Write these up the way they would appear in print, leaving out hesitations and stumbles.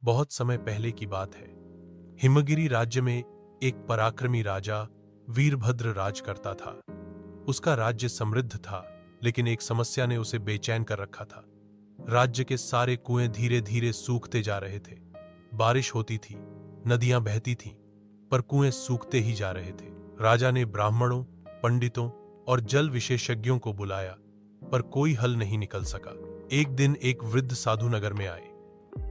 बहुत समय पहले की बात है। हिमगिरी राज्य में एक पराक्रमी राजा वीरभद्र राज करता था। उसका राज्य समृद्ध था, लेकिन एक समस्या ने उसे बेचैन कर रखा था। राज्य के सारे कुएं धीरे धीरे सूखते जा रहे थे। बारिश होती थी, नदियां बहती थीं, पर कुएं सूखते ही जा रहे थे। राजा ने ब्राह्मणों, पंडितों और जल विशेषज्ञों को बुलाया, पर कोई हल नहीं निकल सका। एक दिन एक वृद्ध साधु नगर में आए।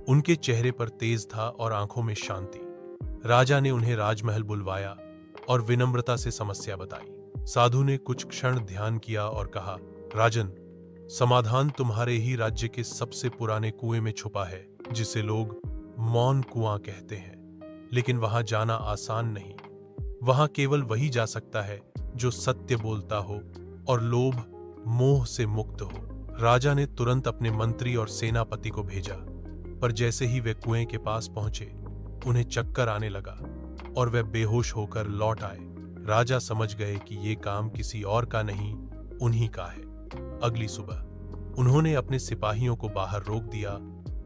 उनके चेहरे पर तेज था और आंखों में शांति। राजा ने उन्हें राजमहल बुलवाया और विनम्रता से समस्या बताई। साधु ने कुछ क्षण ध्यान किया और कहा, राजन, समाधान तुम्हारे ही राज्य के सबसे पुराने कुएं में छुपा है, जिसे लोग मौन कुआं कहते हैं। लेकिन वहां जाना आसान नहीं। वहां केवल वही जा सकता है जो सत्य बोलता हो और लोभ, मोह से मुक्त हो। राजा ने तुरंत अपने मंत्री और सेनापति को भेजा, पर जैसे ही वे कुएं के पास पहुंचे, उन्हें चक्कर आने लगा और वे बेहोश होकर लौट आए। राजा समझ गए कि ये काम किसी और का नहीं, उन्हीं का है। अगली सुबह उन्होंने अपने सिपाहियों को बाहर रोक दिया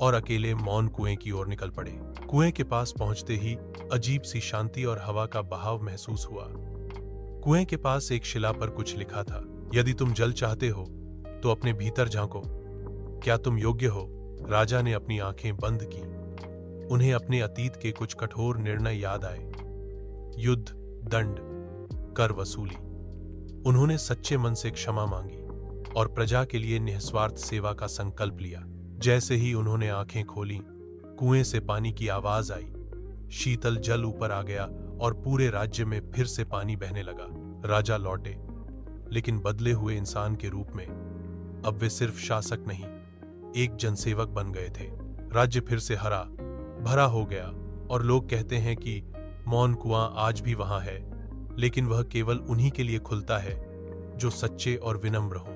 और अकेले मौन कुएं की ओर निकल पड़े। कुएं के पास पहुंचते ही अजीब सी शांति और हवा का बहाव महसूस हुआ। कुएं के पास एक शिला पर कुछ लिखा था, यदि तुम जल चाहते हो तो अपने भीतर झांको। क्या तुम योग्य हो? राजा ने अपनी आंखें बंद की। उन्हें अपने अतीत के कुछ कठोर निर्णय याद आए। युद्ध, दंड, कर वसूली। उन्होंने सच्चे मन से क्षमा मांगी और प्रजा के लिए निस्वार्थ सेवा का संकल्प लिया। जैसे ही उन्होंने आंखें खोली, कुएं से पानी की आवाज आई। शीतल जल ऊपर आ गया और पूरे राज्य में फिर से पानी बहने लगा। राजा लौटे, लेकिन बदले हुए इंसान के रूप में। अब वे सिर्फ शासक नहीं, एक जनसेवक बन गए थे। राज्य फिर से हरा भरा हो गया और लोग कहते हैं कि मौन कुआं आज भी वहां है, लेकिन वह केवल उन्हीं के लिए खुलता है जो सच्चे और विनम्र हों।